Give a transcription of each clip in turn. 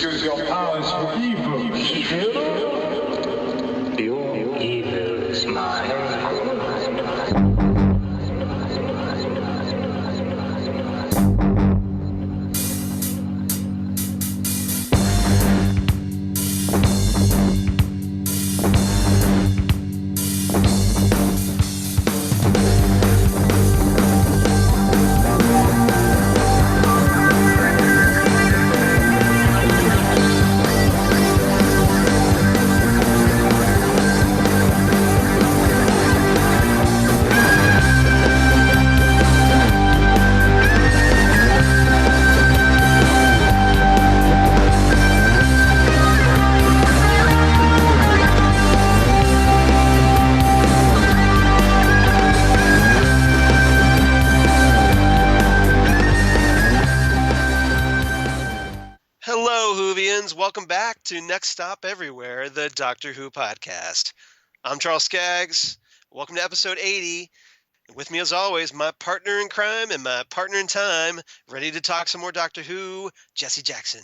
Use your powers for evil. Your evil is mine. Welcome back to Next Stop Everywhere, the Doctor Who podcast. I'm Charles Skaggs. Welcome to episode 80. With me, as always, my partner in crime and my partner in time, ready to talk some more Doctor Who, Jesse Jackson.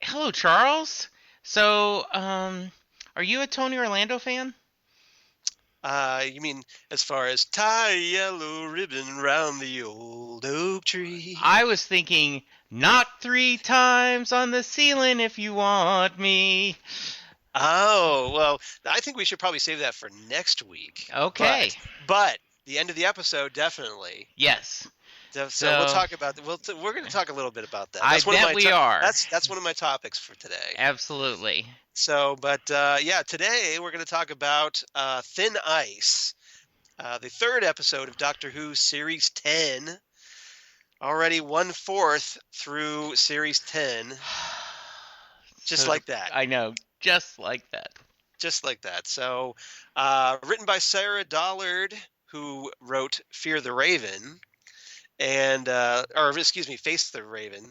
Hello, Charles. So, are you a Tony Orlando fan? You mean as far as tie a yellow ribbon round the old oak tree? I was thinking, knock 3 times on the ceiling if you want me. Oh, well, I think we should probably save that for next week. Okay. But the end of the episode, definitely. Yes. So we'll talk about we're going to talk a little bit about that. I bet we are. That's one of my topics for today. Absolutely. So, but today we're going to talk about Thin Ice, the third episode of Doctor Who Series 10. Already 1/4 through Series 10. Just like that. I know. Just like that. Just like that. So, written by Sarah Dollard, who wrote Fear the Raven, and Face the Raven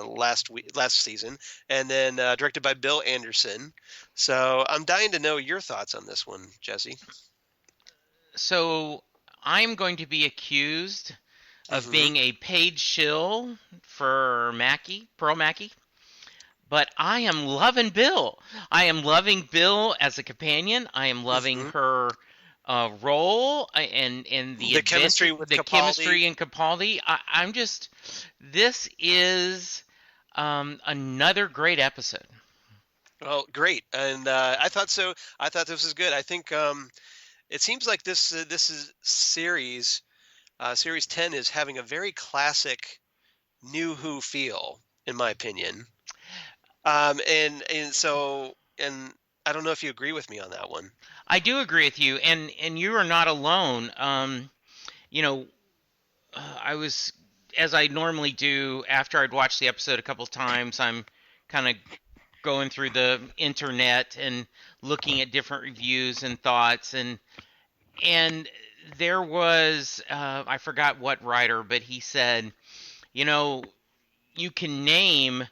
last season, and then directed by Bill Anderson. So, I'm dying to know your thoughts on this one, Jesse. So, I'm going to be accused of being a paid shill for Mackie, Pearl Mackie. But I am loving Bill. I am loving Bill as a companion. I am loving her role and the chemistry with the Capaldi. chemistry in Capaldi. I'm just, this is another great episode. Well, great, and I thought so. I thought this was good. I think it seems like this is Series 10 is having a very classic New Who feel, in my opinion. And I don't know if you agree with me on that one. I do agree with you, and you are not alone. I was, as I normally do after I'd watched the episode a couple times, I'm kind of going through the internet and looking at different reviews and thoughts, and there was, I forgot what writer, but he said, you can name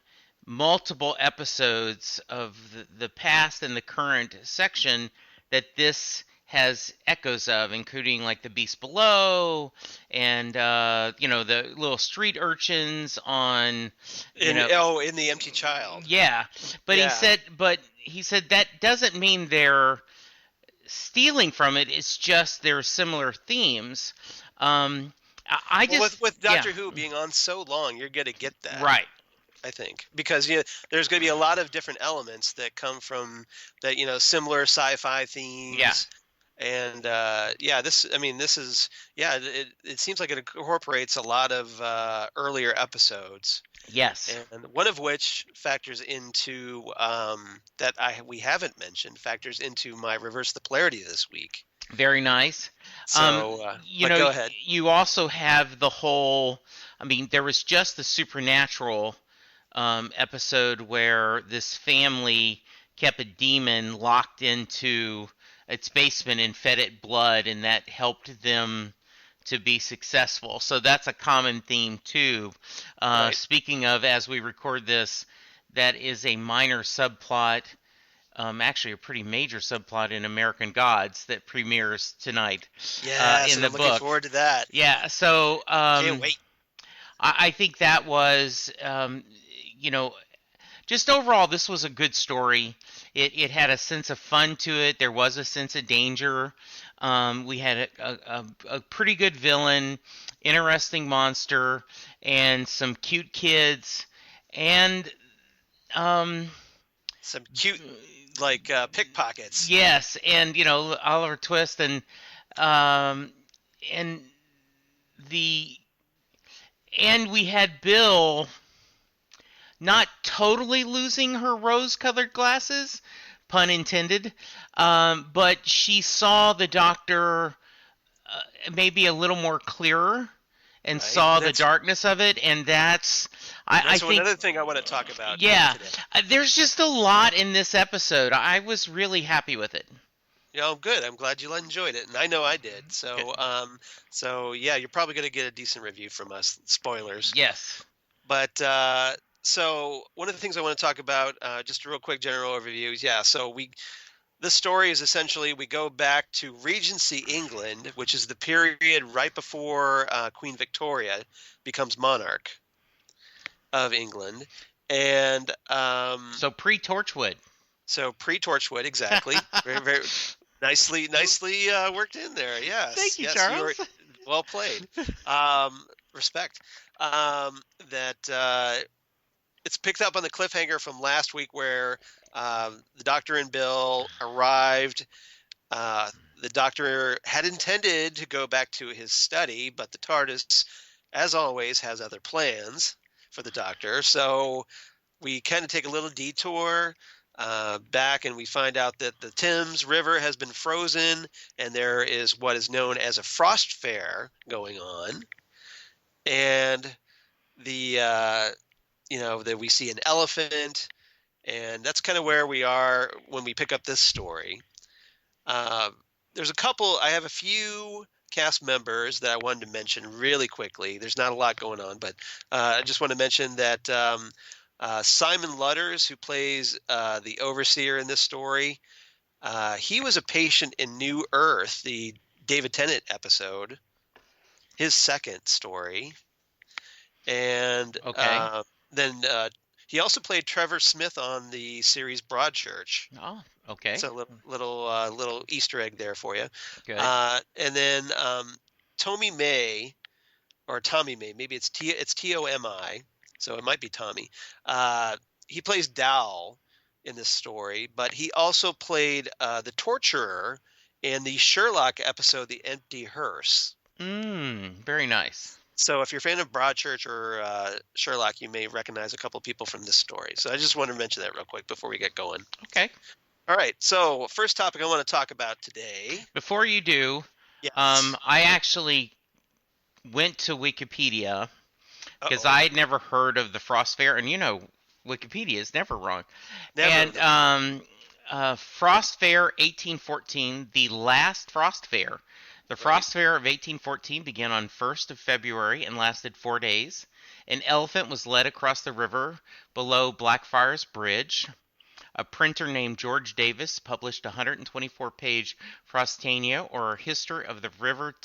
multiple episodes of the past and the current section that this has echoes of, including like the Beast Below and the little street urchins on in the Empty Child. Yeah, but yeah. he said that doesn't mean they're stealing from it. It's just there are similar themes. With Doctor Who being on so long, you're gonna get that, right? I think, because there's going to be a lot of different elements that come from that, similar sci-fi themes. Yeah. And it seems like it incorporates a lot of earlier episodes. Yes. And one of which factors into we haven't mentioned factors into my Reverse the Polarity this week. Very nice. So, go ahead. You also have the whole. There was just the supernatural episode where this family kept a demon locked into its basement and fed it blood, and that helped them to be successful. So that's a common theme too. Right. Speaking of, as we record this, that is a minor subplot, actually a pretty major subplot in American Gods that premieres tonight. Yes, in the I'm book. looking forward to that. Yeah, so can't wait. I think that was, just overall, this was a good story. It had a sense of fun to it. There was a sense of danger. We had a pretty good villain, interesting monster, and some cute kids, and Some cute, like, pickpockets. yes, and Oliver Twist, um, and the and we had Bill not totally losing her rose-colored glasses, pun intended, but she saw the Doctor maybe a little more clearer and Right. saw the darkness of it, and that's I think another thing I want to talk about. yeah, Today. there's just a lot in this episode. I was really happy with it. Good. I'm glad you enjoyed it, and I know I did. So, yeah, you're probably going to get a decent review from us. Spoilers. Yes. But so one of the things I want to talk about, just a real quick general overview, is so this story is essentially we go back to Regency England, which is the period right before Queen Victoria becomes monarch of England, and So pre-Torchwood. so pre-Torchwood, exactly. Very, very nicely worked in there. Yes. Thank you, yes, Charles. Well played. Respect. It's picked up on the cliffhanger from last week where the Doctor and Bill arrived. The Doctor had intended to go back to his study, but the TARDIS, as always, has other plans for the Doctor. So we kind of take a little detour back, and we find out that the Thames River has been frozen, and there is what is known as a frost fair going on. And that we see an elephant, and that's kind of where we are when we pick up this story. I have a few cast members that I wanted to mention really quickly. There's not a lot going on, but I just want to mention that Simon Lutters, who plays the overseer in this story, he was a patient in New Earth, the David Tennant episode, his second story. And then he also played Trevor Smith on the series Broadchurch. Oh, okay. So little Easter egg there for you. Good. And then Tommy May, maybe it's Tomi, so it might be Tommy. He plays Dal in this story, but he also played the torturer in the Sherlock episode, The Empty Hearse. Very nice. So if you're a fan of Broadchurch or Sherlock, you may recognize a couple people from this story. So I just wanted to mention that real quick before we get going. Okay. All right. So first topic I want to talk about today. Before you do, yes. I actually went to Wikipedia because I had never heard of the Frost Fair, and Wikipedia is never wrong. Never. And Frost Fair 1814, the last Frost Fair. The Frost Fair of 1814 began on 1st of February and lasted 4 days. An elephant was led across the river below Blackfriars Bridge. A printer named George Davis published a 124-page Frostania, or History of the River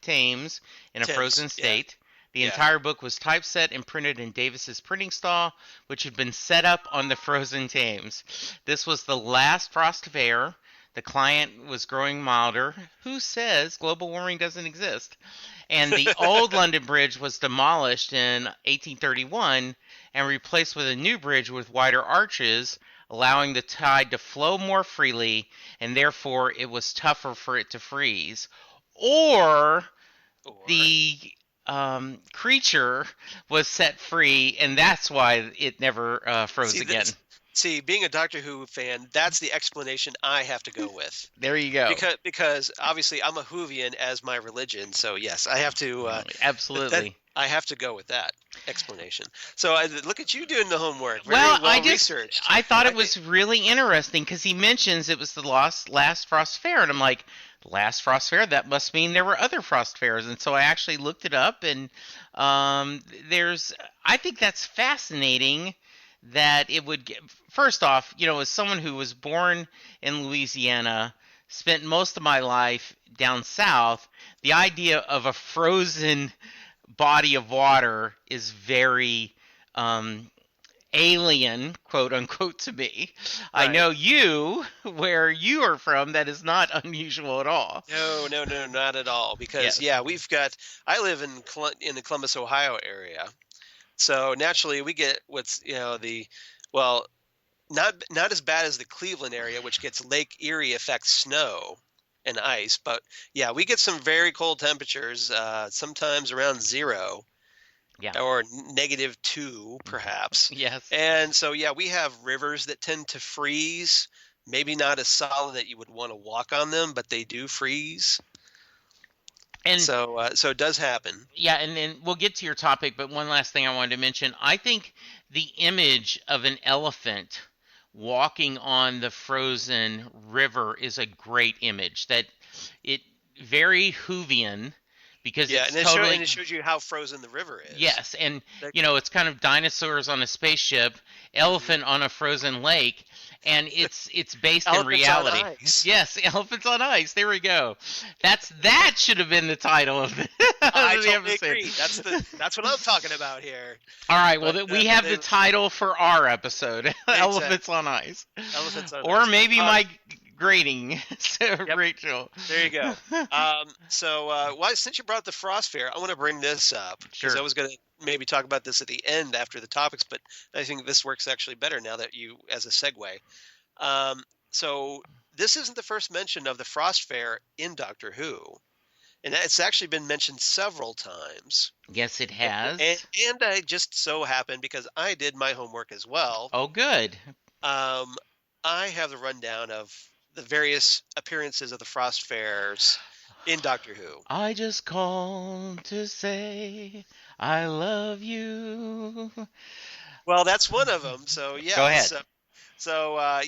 Thames in a Frozen State. The entire book was typeset and printed in Davis's printing stall, which had been set up on the frozen Thames. This was the last Frost Fair. The climate was growing milder. Who says global warming doesn't exist? And the old London Bridge was demolished in 1831 and replaced with a new bridge with wider arches, allowing the tide to flow more freely, and therefore it was tougher for it to freeze. Or the creature was set free, and that's why it never froze again. See, being a Doctor Who fan, that's the explanation I have to go with. There you go. Because obviously I'm a Whovian as my religion, so yes, I have to. Absolutely. I have to go with that explanation. So look at you doing the homework. Very well researched. I thought it was really interesting because he mentions it was the last Frost Fair, and I'm like, last Frost Fair? That must mean there were other Frost Fairs. And so I actually looked it up, and I think that's fascinating. That it would get, first off, as someone who was born in Louisiana, spent most of my life down south, the idea of a frozen body of water is very alien, quote unquote, to me. I Right. know you, where you are from, that is not unusual at all. No, no, no, not at all. Because Yes. yeah, I live in the Columbus, Ohio area, so naturally we get what's well, not as bad as the Cleveland area, which gets Lake Erie effect snow and ice, but yeah, we get some very cold temperatures, sometimes around 0 Yeah. or -2 perhaps. Yes. And so yeah, we have rivers that tend to freeze. Maybe not as solid that you would want to walk on them, but they do freeze. And So it does happen. yeah, and then we'll get to your topic, but one last thing I wanted to mention. I think the image of an elephant walking on the frozen river is a great image. That it very Whovian because Yeah, it's and totally it shows you how frozen the river is. yes, and That- it's kind of dinosaurs on a spaceship, elephant on a frozen lake, and it's based in Elephants on reality. ice. Yes, elephants on ice. There we go. That should have been the title of the, I of the totally episode. agree. That's what I'm talking about here. All right, well, But, we have they- the title for our episode, Elephants on Ice. Elephants on Or ice. maybe my grading, so, Rachel. There you go. Well, since you brought the Frost Fair, I want to bring this up because Sure. I was going to maybe talk about this at the end after the topics, but I think this works actually better now that you as a segue. So this isn't the first mention of the Frost Fair in Doctor Who, and it's actually been mentioned several times. Yes, it has. And I just so happened because I did my homework as well. Oh, good. I have the rundown of the various appearances of the Frost Fairs in Doctor Who. I just called to say I love you. Well, that's one of them. So yeah. Go ahead.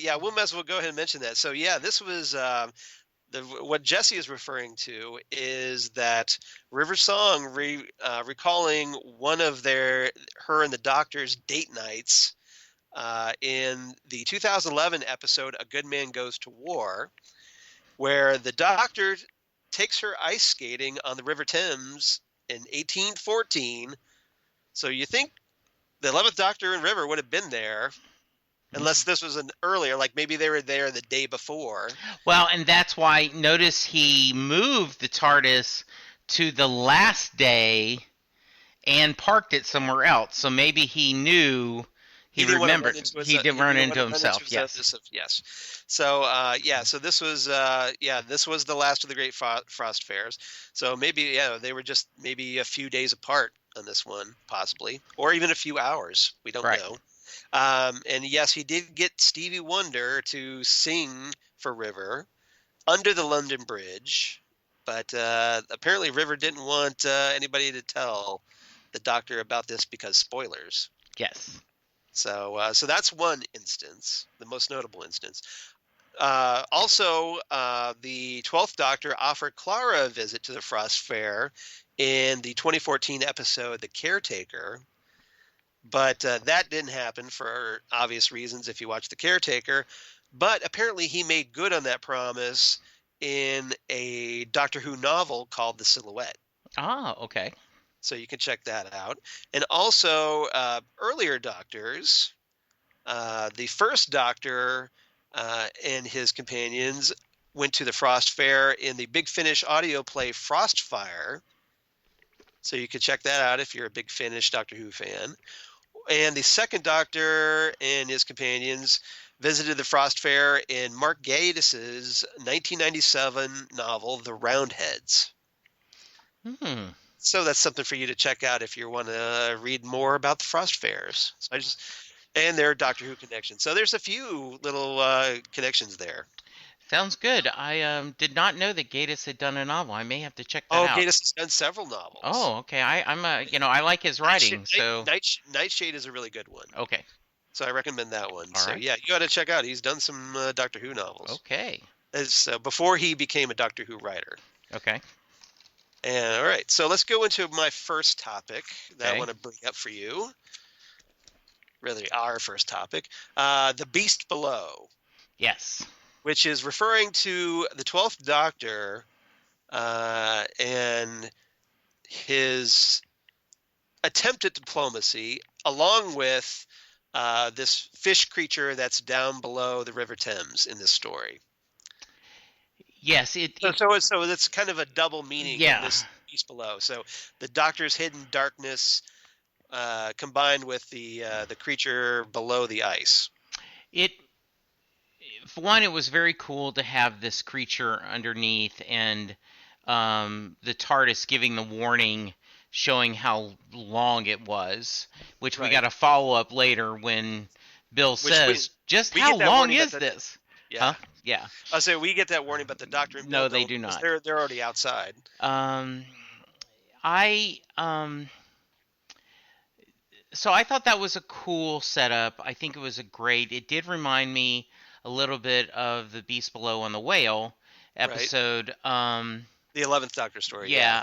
Yeah, we'll might as well go ahead and mention that. So yeah, this was what Jesse is referring to is that River Song recalling one of her and the Doctor's date nights in the 2011 episode "A Good Man Goes to War," where the Doctor takes her ice skating on the River Thames in 1814. So you think the 11th Doctor and River would have been there, unless this was an earlier, like maybe they were there the day before. Well, and that's why, notice he moved the TARDIS to the last day and parked it somewhere else. So maybe he knew, he remembered. He didn't run into himself, yes. Yes. So, so this was the last of the Great Frost Fairs. So maybe, they were just maybe a few days apart on this one, possibly, or even a few hours. We don't know. And yes, he did get Stevie Wonder to sing for River under the London Bridge, but apparently River didn't want anybody to tell the Doctor about this because spoilers. Yes. So that's one instance, the most notable instance. Also, the 12th Doctor offered Clara a visit to the Frost Fair in the 2014 episode The Caretaker. But that didn't happen for obvious reasons if you watch The Caretaker. But apparently he made good on that promise in a Doctor Who novel called The Silhouette. Ah, okay. So you can check that out. And also earlier Doctors, the first Doctor and his companions went to the Frost Fair in the Big Finish audio play Frostfire. So you can check that out if you're a Big Finish Doctor Who fan. And the second Doctor and his companions visited the Frost Fair in Mark Gatiss's 1997 novel, The Roundheads. So that's something for you to check out if you want to read more about the Frost Fairs. And their Doctor Who connections. So there's a few little connections there. Sounds good. I did not know that Gatiss had done a novel. I may have to check that out. Gatiss has done several novels. Oh, okay. I like his writing, so Nightshade is a really good one. okay. So I recommend that one. All right. Yeah, you got to check out. He's done some Doctor Who novels. Okay. Before he became a Doctor Who writer. Okay. And all right, so let's go into my first topic that I Okay. want to bring up for you. Really, our first topic, the Beast Below, Yes. which is referring to the 12th Doctor and his attempt at diplomacy, along with this fish creature that's down below the River Thames in this story. Yes, So that's kind of a double meaning in yeah. this piece below. So the Doctor's hidden darkness combined with the creature below the ice. It For one, it was very cool to have this creature underneath, and the TARDIS giving the warning, showing how long it was, which we Right. got a follow up later when Bill Which says, "Just we how get that long warning, is but this?" yeah. Huh? Yeah. So we get that warning, but the Doctor and Bill No, they don't do because not. they're already outside. Um, I so I thought that was a cool setup. I think it was a great. It did remind me a little bit of the Beast Below on the Whale Right. episode. The 11th Doctor story. Yeah,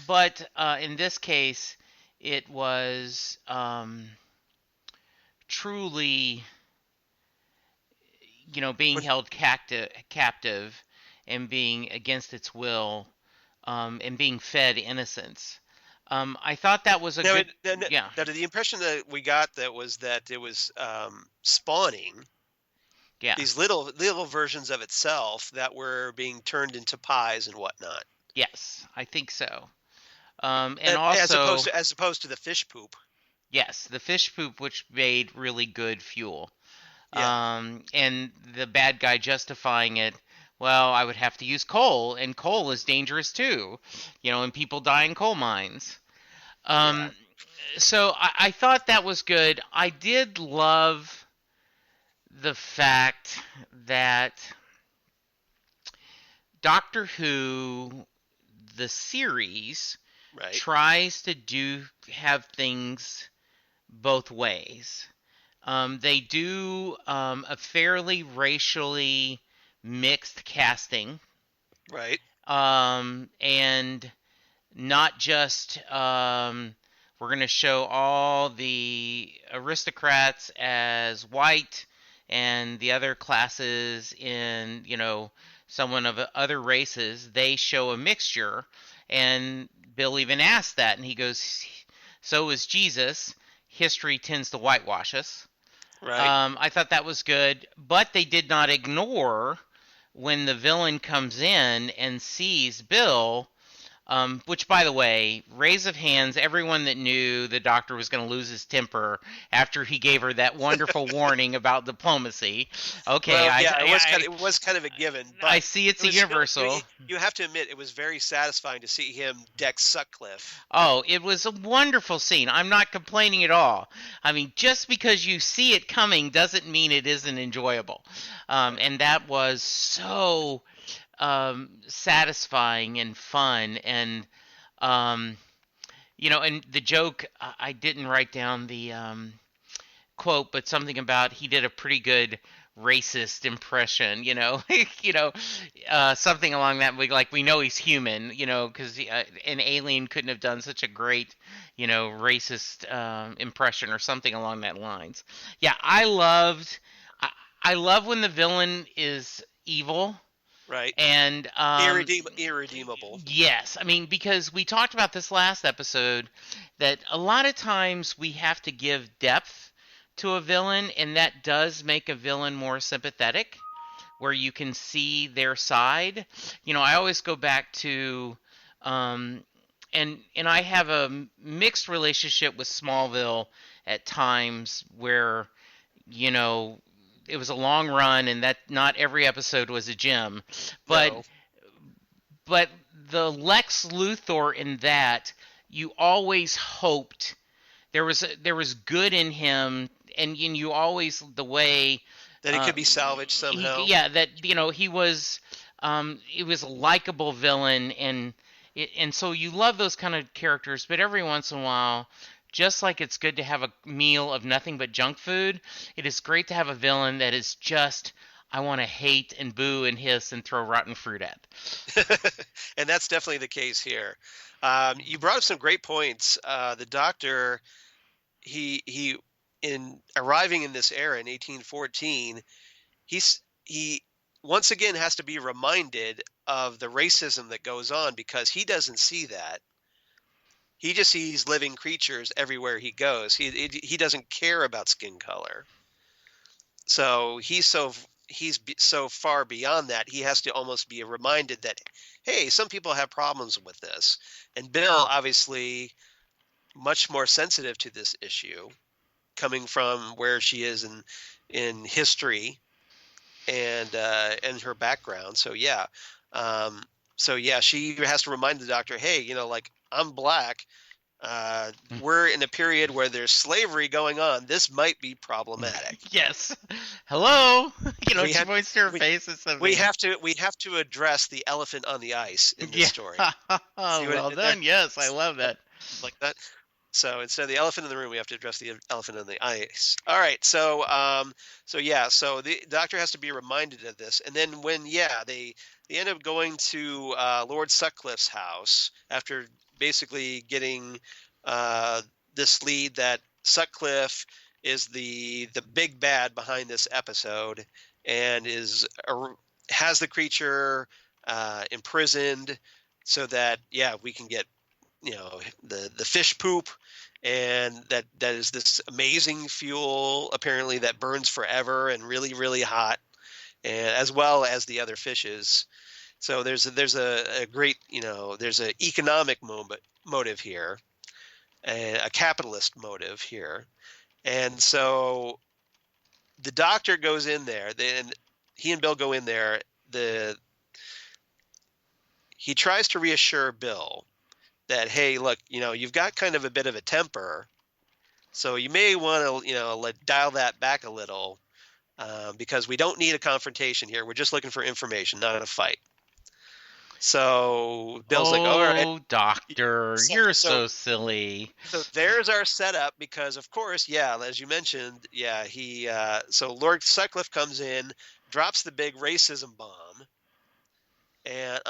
but in this case, it was truly, being held captive and being against its will, and being fed innocence. I thought that was a Now, good, yeah, now, the impression that we got that it was spawning yeah, these little versions of itself that were being turned into pies and whatnot, yes, I think so. And as also, opposed to the fish poop. yes, the fish poop, which made really good fuel. Yeah, And the bad guy justifying it, well, I would have to use coal, and coal is dangerous too, and people die in coal mines. yeah, Um, so I thought that was good. I did love the fact that Doctor Who, the series, right, tries to have things both ways. They do a fairly racially mixed casting, right, and not just we're going to show all the aristocrats as white and the other classes in, someone of other races. They show a mixture, and Bill even asked that, and he goes, "So is Jesus. History tends to whitewash us." right. I thought that was good, but they did not ignore when the villain comes in and sees Bill. Which, by the way, raise of hands, everyone that knew the Doctor was going to lose his temper after he gave her that wonderful warning about diplomacy. Okay, Well, yeah, it was kind of a given, I but see it's it a was still universal. you have to admit it was very satisfying to see him deck Sutcliffe. Oh, it was a wonderful scene. I'm not complaining at all. I mean, just because you see it coming doesn't mean it isn't enjoyable. And that was so satisfying and fun. And, and the joke, I didn't write down the quote, but something about he did a pretty good racist impression, something along that. Like we know he's human, because an alien couldn't have done such a great, racist impression or something along that lines. Yeah, I love when the villain is evil. Right. And Irredeemable. yes, I mean, because we talked about this last episode that a lot of times we have to give depth to a villain, and that does make a villain more sympathetic, where you can see their side. I always go back to, and I have a mixed relationship with Smallville at times where, it was a long run and that not every episode was a gem, but No. but the Lex Luthor in that, you always hoped there was good in him, and you always, the way That it could be salvaged somehow. that he was, it was a likable villain, and so you love those kind of characters. But every once in a while, just like it's good to have a meal of nothing but junk food, it is great to have a villain that is just, I want to hate and boo and hiss and throw rotten fruit at. And that's definitely the case here. You brought up some great points. The Doctor, he in arriving in this era in 1814, he once again has to be reminded of the racism that goes on because he doesn't see that. He just sees living creatures everywhere he goes. He doesn't care about skin color. So so far beyond that. He has to almost be reminded that, hey, some people have problems with this. And Bill, obviously, much more sensitive to this issue, coming from where she is in history and her background. So yeah, she has to remind the Doctor, hey, like, I'm black. We're in a period where there's slavery going on. This might be problematic. Yes. Hello. We She had- points to her we- face and something. We have to address the elephant on the ice in this story. See what I Well did done. there? Yes, I love that. Like that. So instead of the elephant in the room, we have to address the elephant on the ice. All right. So so the Doctor has to be reminded of this, and then when they end up going to Lord Sutcliffe's house after basically getting this lead that Sutcliffe is the big bad behind this episode and has the creature imprisoned so that we can get the fish poop, and that is this amazing fuel apparently that burns forever and really, really hot, and as well as the other fishes. So there's a great there's an economic motive here, a capitalist motive here. And so the Doctor goes in there, then he and Bill go in there. He tries to reassure Bill that, hey, look, you've got kind of a bit of a temper, so you may want to dial that back a little, because we don't need a confrontation here. We're just looking for information, not a fight. So Bill's like, all right. Oh, Doctor, you're so silly. So there's our setup, because of course, as you mentioned, so Lord Sutcliffe comes in, drops the big racism bomb. And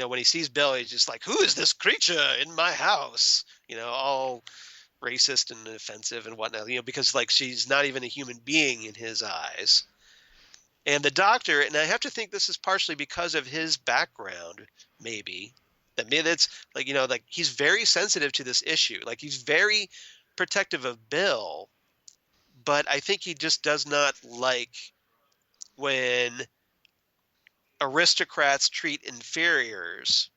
when he sees Bill, he's just like, who is this creature in my house? All racist and offensive and whatnot, because like she's not even a human being in his eyes. And the Doctor, and I have to think this is partially because of his background, maybe. That's like he's very sensitive to this issue. Like, he's very protective of Bill, but I think he just does not like when aristocrats treat inferiors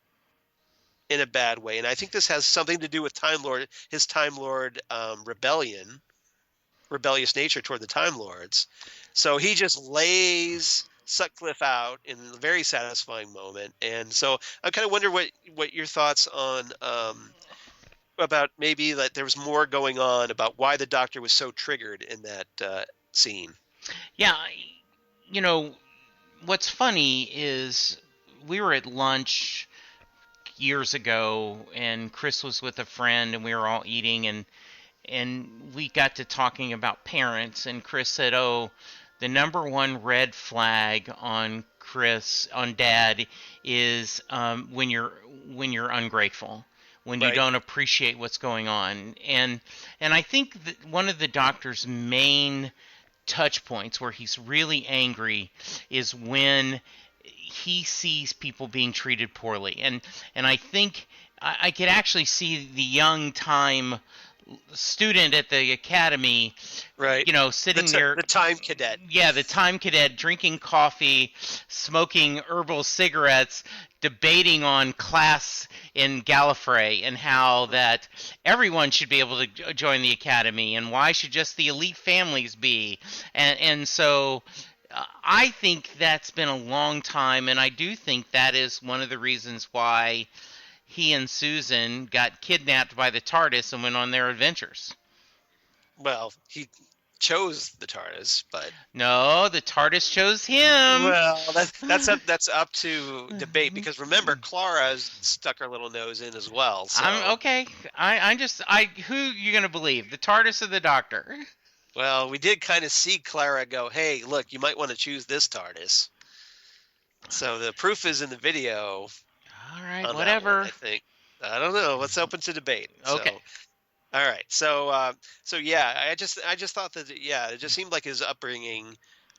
in a bad way. And I think this has something to do with his Time Lord rebellious nature toward the Time Lords. So he just lays Sutcliffe out in a very satisfying moment. And so I kind of wonder what your thoughts on about maybe that there was more going on about why the Doctor was so triggered in that scene. Yeah, what's funny is we were at lunch years ago, and Chris was with a friend, and we were all eating, and we got to talking about parents, and Chris said, "Oh, the number one red flag on Dad is when you're ungrateful, when you don't appreciate what's going on." And I think that one of the Doctor's main touch points where he's really angry is when he sees people being treated poorly, and I think I could actually see the young Time student at the academy, sitting there, the Time Cadet. Yeah, the Time Cadet, drinking coffee, smoking herbal cigarettes, debating on class in Gallifrey and how that everyone should be able to join the academy, and why should just the elite families be, and so I think that's been a long time, and I do think that is one of the reasons why he and Susan got kidnapped by the TARDIS and went on their adventures. Well, he chose the TARDIS, but no, the TARDIS chose him. Well, that's up to debate, because remember, Clara's stuck her little nose in as well. So. Okay. Who you gonna believe, the TARDIS or the Doctor? Well, we did kind of see Clara go, hey, look, you might want to choose this TARDIS. So the proof is in the video. All right, whatever. I think. I don't know. Let's open to debate. Okay. So, all right. So I just thought that it just seemed like his upbringing,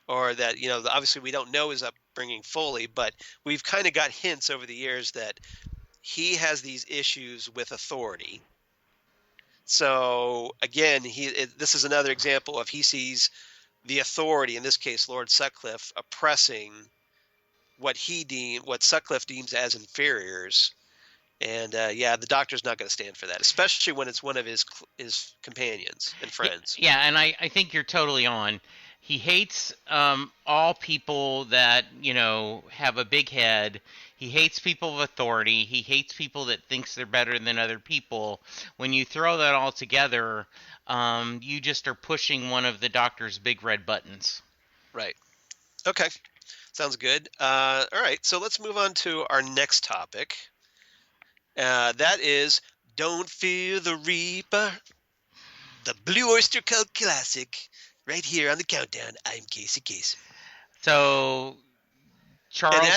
or that obviously we don't know his upbringing fully, but we've kind of got hints over the years that he has these issues with authority, So again, this is another example of he sees the authority, in this case, Lord Sutcliffe, oppressing what Sutcliffe deems as inferiors. And yeah, the Doctor's not going to stand for that, especially when it's one of his companions and friends. Yeah, and I think you're totally on. He hates all people that, have a big head. He hates people of authority. He hates people that thinks they're better than other people. When you throw that all together, you just are pushing one of the Doctor's big red buttons. Right. Okay. Sounds good. All right, so let's move on to our next topic. That is Don't Fear the Reaper, the Blue Oyster Cult Classic, right here on the countdown. I'm Casey Kasem. So Charles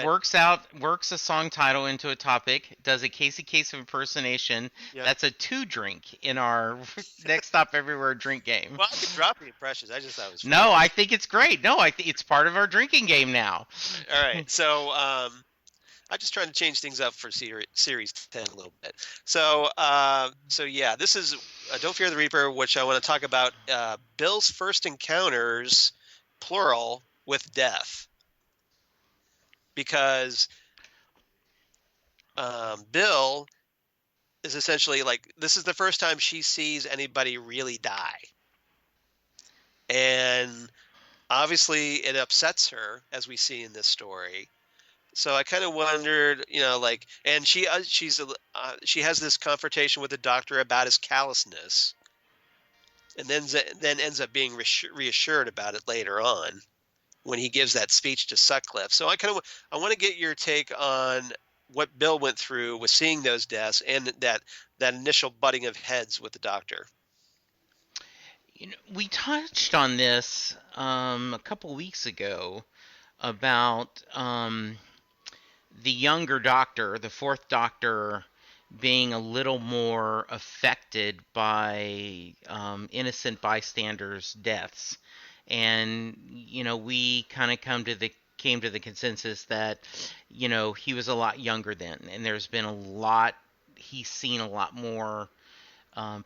works a song title into a topic, does a Casey Kasem impersonation. Yep. That's a 2-drink in our Next Stop Everywhere drink game. Well, I could drop the impressions. I just thought it was fun. No, I think it's great. No, I think it's part of our drinking game now. All right, so I'm just trying to change things up for series 10 a little bit. So yeah, this is Don't Fear the Reaper, which I want to talk about Bill's first encounters, plural, with death. Because Bill is essentially like, this is the first time she sees anybody really die. And obviously it upsets her, as we see in this story. So I kind of wondered, and she has this confrontation with the Doctor about his callousness, and then ends up being reassured about it later on when he gives that speech to Sutcliffe. So I want to get your take on what Bill went through with seeing those deaths and that initial butting of heads with the Doctor. We touched on this a couple weeks ago about the younger Doctor, the Fourth Doctor, being a little more affected by innocent bystanders' deaths. And, we kind of came to the consensus that, he was a lot younger then. And there's been he's seen a lot more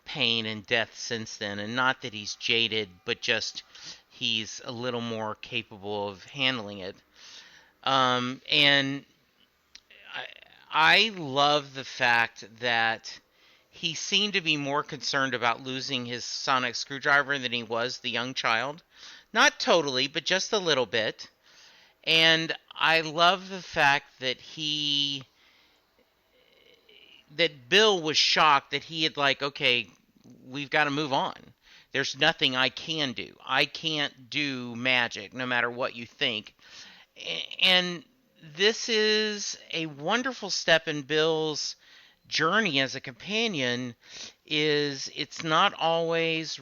pain and death since then. And not that he's jaded, but just he's a little more capable of handling it. And I love the fact that he seemed to be more concerned about losing his sonic screwdriver than he was the young child. Not totally, but just a little bit. And I love the fact that Bill was shocked that he had okay, we've got to move on. There's nothing I can do. I can't do magic, no matter what you think. And this is a wonderful step in Bill's journey as a companion. It's not always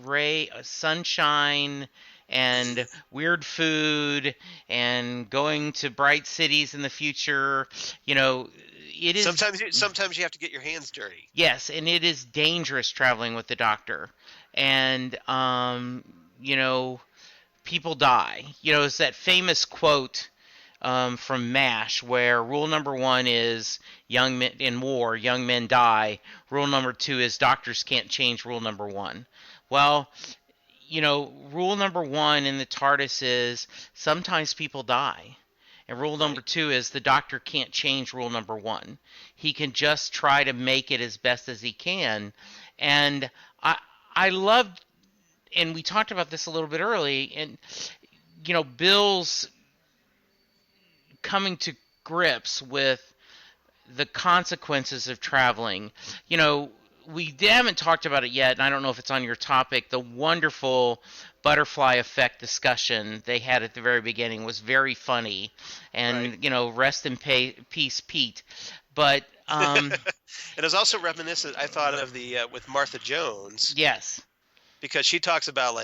sunshine and weird food and going to bright cities in the future. It is sometimes you have to get your hands dirty. Yes, and it is dangerous traveling with the Doctor. And people die. It's that famous quote from MASH, where rule number 1 is young men die. Rule number 2 is doctors can't change rule number 1. Well, rule number 1 in the TARDIS is sometimes people die. And rule number 2 is the Doctor can't change rule number 1. He can just try to make it as best as he can. And I loved, and we talked about this a little bit early, and Bill's coming to grips with the consequences of traveling. We haven't talked about it yet, and I don't know if it's on your topic. The wonderful butterfly effect discussion they had at the very beginning was very funny, and rest in peace, Pete. But it was also reminiscent, I thought, of the with Martha Jones. Yes. Because she talks about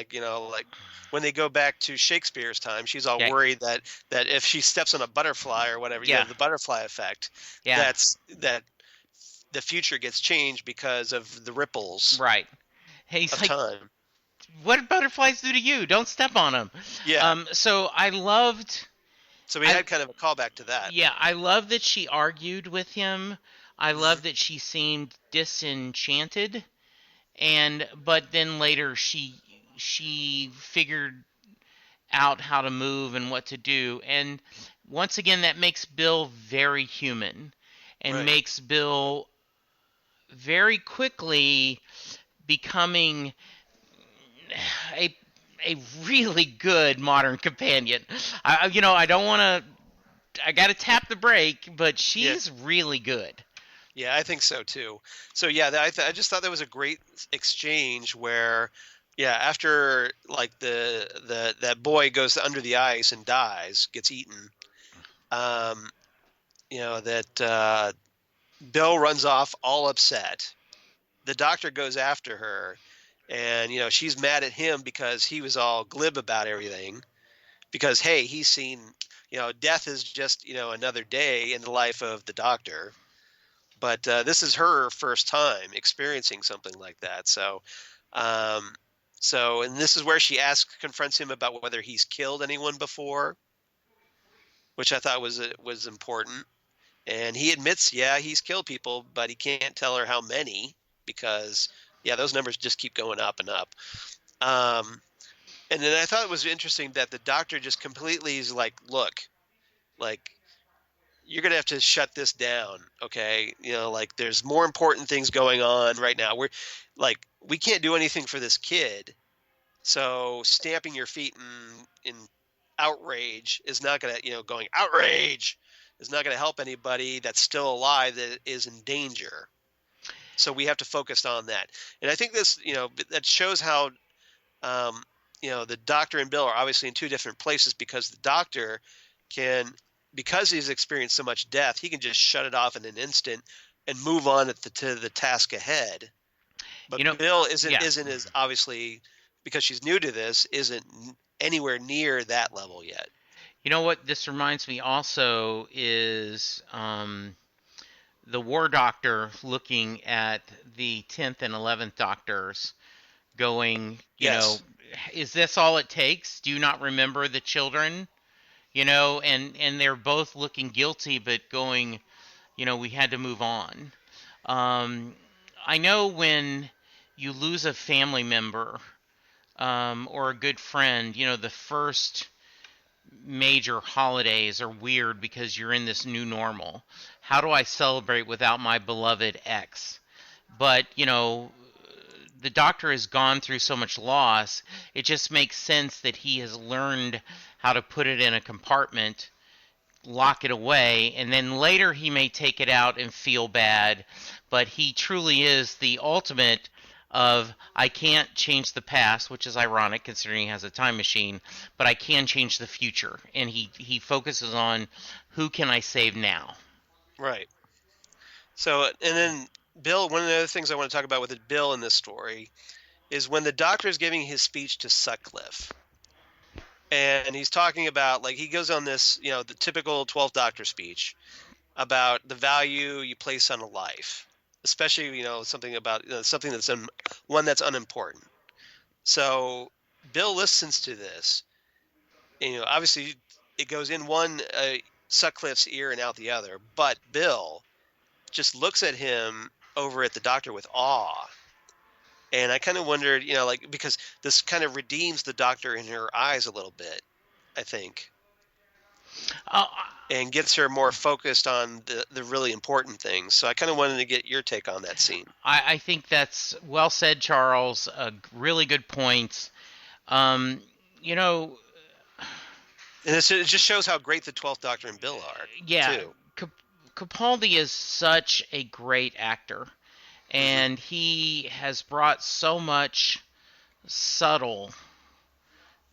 when they go back to Shakespeare's time, she's all worried that if she steps on a butterfly or whatever, the butterfly effect, that the future gets changed because of the ripples. Right. Hey, he's of time. What did butterflies do to you? Don't step on them. Yeah. So I loved. So we had kind of a callback to that. Yeah, I love that she argued with him I love that she seemed disenchanted, but then later she figured out how to move and what to do. And once again, that makes Bill very human and Right. makes Bill very quickly becoming a a really good modern companion. I don't want to. I got to tap the brake, but Yeah. she's really good. Yeah, I think so too. So yeah, I just thought that was a great exchange where, yeah, after like the that boy goes under the ice and dies, gets eaten. Um, that Bill runs off all upset. The doctor goes after her, and she's mad at him because he was all glib about everything. Because hey, he's seen, death is just another day in the life of the doctor. But this is her first time experiencing something like that. Um, and this is where she confronts him about whether he's killed anyone before, which I thought was important. And he admits, yeah, he's killed people, but he can't tell her how many because, yeah, those numbers just keep going up and up. Um, and then I thought it was interesting that the doctor just completely is like, look, like you're gonna have to shut this down, okay? Like there's more important things going on right now. We can't do anything for this kid, so stamping your feet in outrage is not gonna, going outrage is not gonna help anybody that's still alive that is in danger. So we have to focus on that, and I think this, that shows how, um, the doctor and Bill are obviously in two different places because the doctor can, because he's experienced so much death, he can just shut it off in an instant and move on to the task ahead. You But know, Bill yeah. isn't as obviously, because she's new to this, isn't anywhere near that level yet. You know what this reminds me also is the War Doctor looking at the 10th and 11th Doctors going, Yes, is this all it takes? Do you not remember the children? And they're both looking guilty, but going, we had to move on. Um, I know when you lose a family member or a good friend, the first major holidays are weird because you're in this new normal. How do I celebrate without my beloved ex? But, the doctor has gone through so much loss, it just makes sense that he has learned how to put it in a compartment, lock it away, and then later he may take it out and feel bad, but he truly is the ultimate of I can't change the past, which is ironic considering he has a time machine, but I can change the future, and he focuses on who can I save now. right. So, and then Bill, one of the other things I want to talk about with Bill in this story is when the doctor is giving his speech to Sutcliffe. And he's talking about, like, he goes on this, the typical 12th Doctor speech about the value you place on a life, especially, something about, something one that's unimportant. So Bill listens to this, and, obviously it goes in one Sutcliffe's ear and out the other, but Bill just looks at him over at the doctor with awe. And I kind of wondered, like, because this kind of redeems the doctor in her eyes a little bit, I think, Uh, and gets her more focused on the really important things. So I kind of wanted to get your take on that scene. I think that's well said, Charles. Really good points. Um, you know, And it just shows how great the 12th Doctor and Bill are, yeah, too. Capaldi is such a great actor, Hmm. and he has brought so much subtle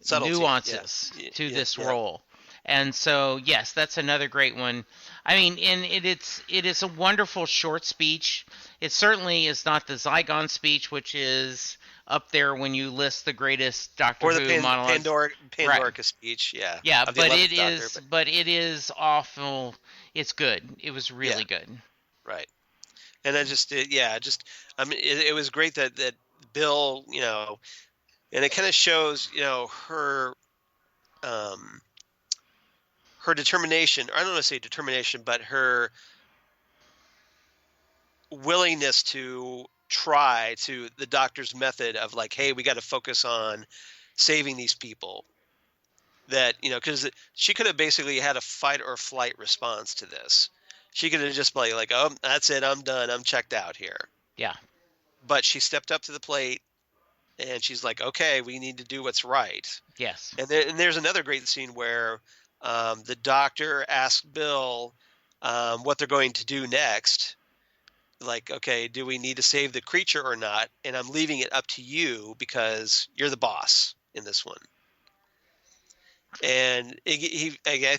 Subtlety, yeah. nuances to Yeah, this yeah. role. And so, yes, that's another great one. I mean, and it is a wonderful short speech. It certainly is not the Zygon speech, which is up there when you list the greatest Doctor Or the Who monologues. Right. Pandorica speech, yeah, Yeah, of the but 11th Doctor. But it is awful. It's good. It was yeah, really good. right. And I just, I mean, it was great that Bill, and it kind of shows, um, her determination. Or I don't want to say determination, but her willingness to try to the doctor's method of like, hey, we got to focus on saving these people. That, because she could have basically had a fight or flight response to this. She could have just been like, oh, that's it, I'm done, I'm checked out here. Yeah. But she stepped up to the plate, and she's like, okay, we need to do what's right. Yes. And there's another great scene where the doctor asks Bill what they're going to do next. Like, okay, do we need to save the creature or not? And I'm leaving it up to you because you're the boss in this one. And I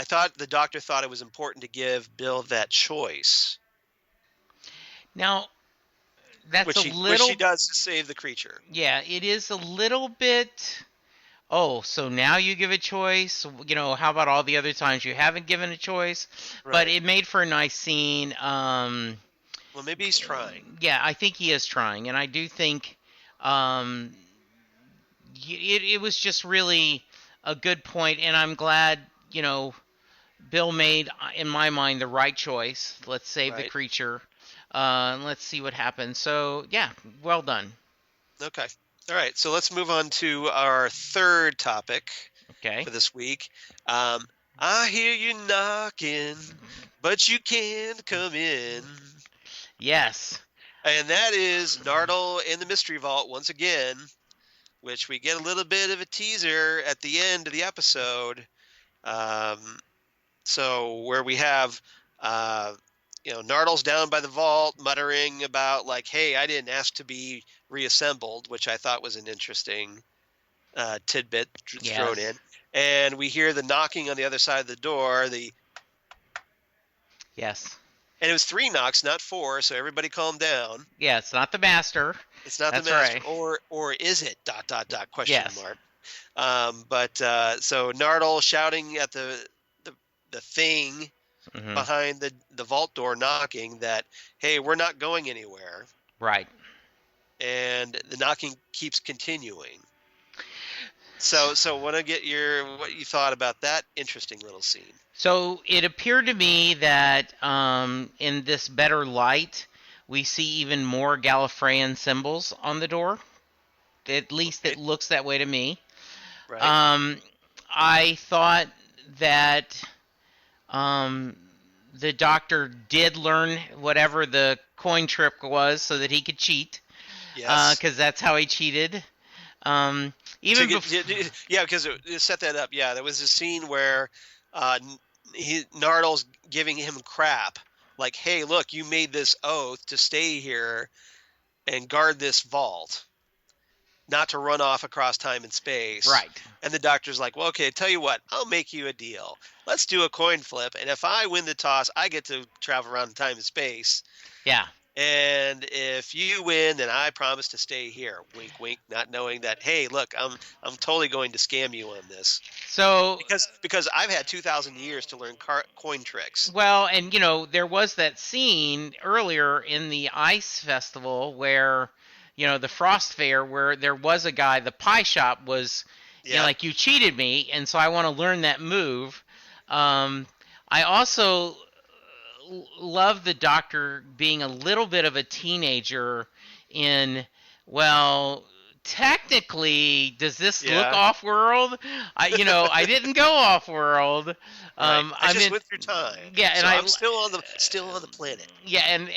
thought the doctor thought it was important to give Bill that choice. Now, that's which she does to save the creature. Yeah, it is a little bit. Oh, so now you give a choice? How about all the other times you haven't given a choice? Right. But it made for a nice scene. Well, maybe he's trying. Yeah, I think he is trying, and I do think it was just really a good point, and I'm glad, Bill made, in my mind, the right choice. Let's save the creature. And let's see what happens. So, yeah, well done. Okay. All right. So let's move on to our third topic for this week. I hear you knocking, but you can't come in. Yes. And that is Nardole in the Mystery Vault once again, which we get a little bit of a teaser at the end of the episode. So where we have, Nardole's down by the vault muttering about like, hey, I didn't ask to be reassembled, which I thought was an interesting tidbit thrown in. And we hear the knocking on the other side of the door. Yes. And it was 3 knocks, not 4, so everybody calm down. Yeah, it's not the master. It's not the master. Right. Or is it? ... Question mark. So Nardole shouting at the thing behind the vault door knocking that, hey, we're not going anywhere. Right. And the knocking keeps continuing. So want to get what you thought about that interesting little scene. So it appeared to me that in this better light, we see even more Gallifreyan symbols on the door. At least it looks that way to me. Right. I thought that the doctor did learn whatever the coin trick was so that he could cheat. Yes. Because that's how he cheated. Because it set that up. Yeah, there was a scene where Nardole's giving him crap. Like, hey, look, you made this oath to stay here and guard this vault, not to run off across time and space. Right. And the doctor's like, well, okay, tell you what, I'll make you a deal. Let's do a coin flip, and if I win the toss, I get to travel around time and space. Yeah. And if you win, then I promise to stay here. Wink, wink. Not knowing that, hey, look, I'm totally going to scam you on this. So because I've had 2,000 years to learn coin tricks. Well, and there was that scene earlier in the Ice Festival where, the Frost Fair, where there was a guy. The pie shop was, like, you cheated me, and so I want to learn that move. I also love the doctor being a little bit of a teenager in, well, technically, does this look off-world? I didn't go off-world. I just went through time. Yeah, and so I'm still on the planet. Yeah, and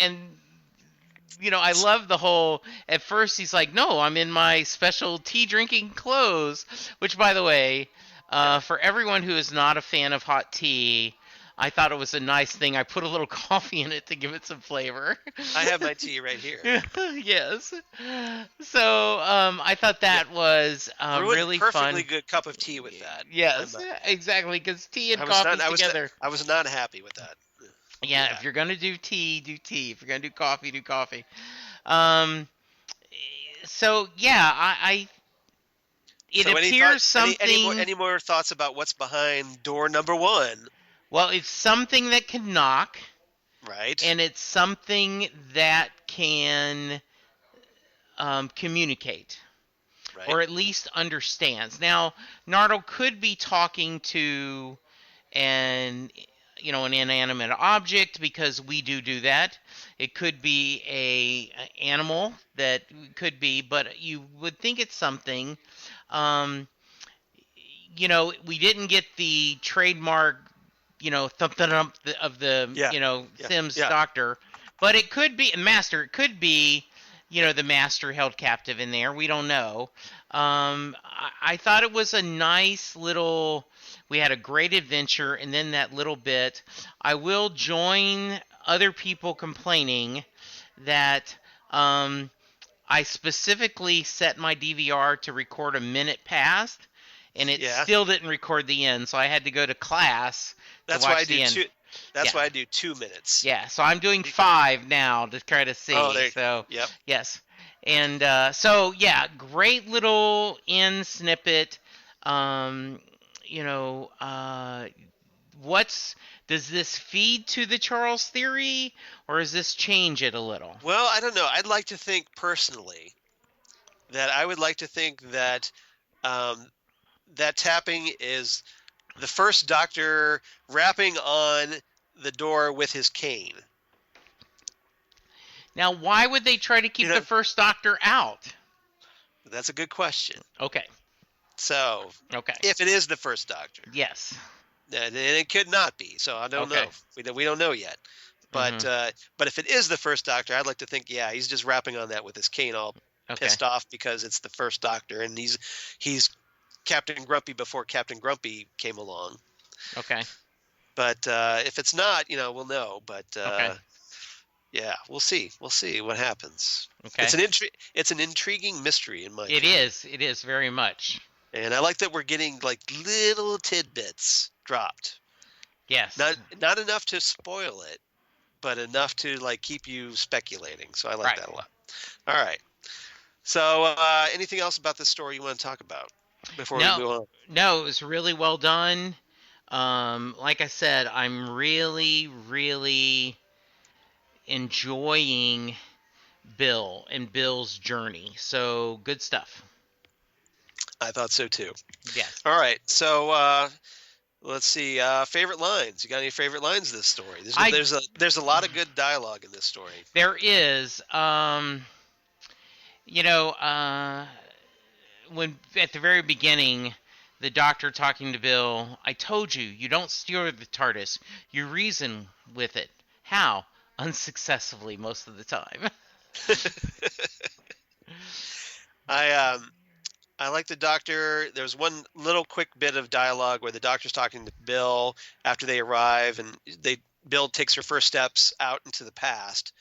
I love the whole. At first, he's like, "No, I'm in my special tea-drinking clothes." Which, by the way, for everyone who is not a fan of hot tea, I thought it was a nice thing. I put a little coffee in it to give it some flavor. I have my tea right here. Yes. So I thought that was really fun. Perfectly good cup of tea with that. Yes, exactly, because tea and coffee together. I was not happy with that. Yeah, if you're going to do tea, do tea. If you're going to do coffee, do coffee. So, yeah, it appears something... Any more thoughts about what's behind door number 1? Well, it's something that can knock. Right. And it's something that can communicate. Right. Or at least understands. Now, Nardole could be talking to an an inanimate object, because we do that. It could be a animal that could be, but you would think it's something. Um, we didn't get the trademark, thump thump of the, Yeah. Yeah. Sims Yeah. Doctor, but it could be Master. It could be, the Master held captive in there. We don't know. I thought it was a nice little. We had a great adventure, and then that little bit. I will join other people complaining that I specifically set my DVR to record a minute past, and it Yeah. still didn't record the end, so I had to go to class to That's why I watch the do end. two. That's Yeah. why I do 2 minutes. Yeah, so I'm doing 5 now to try to see. Oh, there. So Yep. yes, and so yeah, great little end snippet. Um, you know, does this feed to the Charles theory, or does this change it a little? Well, I don't know. I'd like to think personally that I would like to think that um, that tapping is the first Doctor rapping on the door with his cane. Now, why would they try to keep the first Doctor out? That's a good question. Okay. So, Okay. if it is the first Doctor, Yes. and it could not be. So I don't Okay. know. We don't know yet. But but if it is the first Doctor, I'd like to think, yeah, he's just rapping on that with his cane, all Okay. pissed off because it's the first Doctor, and he's Captain Grumpy before Captain Grumpy came along. Okay. But if it's not, we'll know. But Okay. yeah, we'll see. We'll see what happens. Okay. It's an intriguing mystery in my It opinion. is. It is very much. And I like that we're getting like little tidbits dropped. Yes. Not enough to spoil it, but enough to like keep you speculating. So I like Right. that a lot. All right. So anything else about this story you want to talk about before we move on? No, it was really well done. Like I said, I'm really, really enjoying Bill and Bill's journey. So good stuff. I thought so too. Yes. All right. So let's see. Favorite lines. You got any favorite lines in this story? There's a lot of good dialogue in this story. There is. When at the very beginning, the Doctor talking to Bill, I told you, you don't steer the TARDIS. You reason with it. How? Unsuccessfully most of the time. I like the Doctor. There's one little quick bit of dialogue where the Doctor's talking to Bill after they arrive, and Bill takes her first steps out into the past,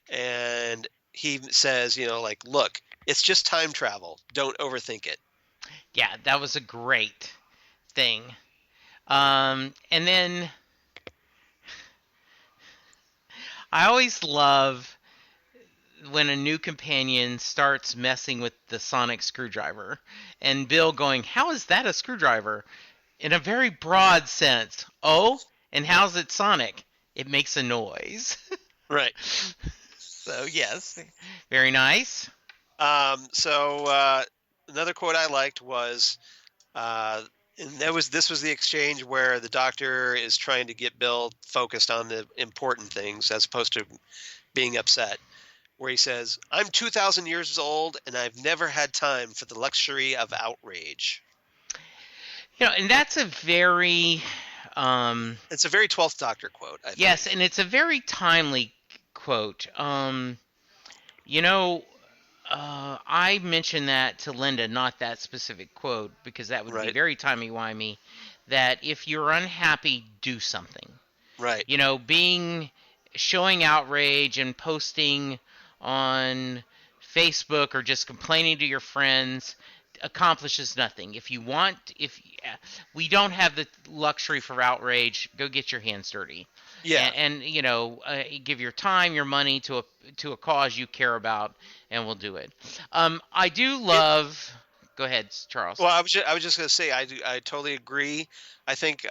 and he says, like, look, it's just time travel. Don't overthink it. Yeah, that was a great thing. And then I always love when a new companion starts messing with the sonic screwdriver, and Bill going, how is that a screwdriver? In a very broad sense. Oh, and how's it sonic? It makes a noise. Right. So, yes. Very nice. So another quote I liked was, and this was the exchange where the Doctor is trying to get Bill focused on the important things as opposed to being upset, where he says, I'm 2,000 years old and I've never had time for the luxury of outrage. And that's a very... it's a very 12th Doctor quote, I think. Yes, and it's a very timely quote. I mentioned that to Linda, not that specific quote, because that would be very timey-wimey, that if you're unhappy, do something. Right. Showing outrage and posting on Facebook or just complaining to your friends accomplishes nothing. If we don't have the luxury for outrage, go get your hands dirty. Yeah. And give your time, your money to a cause you care about, and we'll do it. I do love. Go ahead, Charles. Well, I was just going to say I totally agree. I think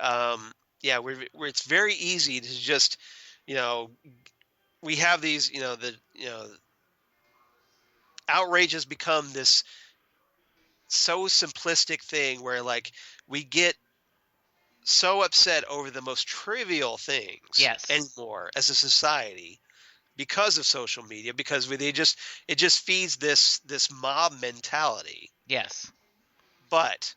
it's very easy to just we have these outrage has become this so simplistic thing where like we get so upset over the most trivial things Yes. anymore as a society because of social media, because it just feeds this mob mentality. Yes. But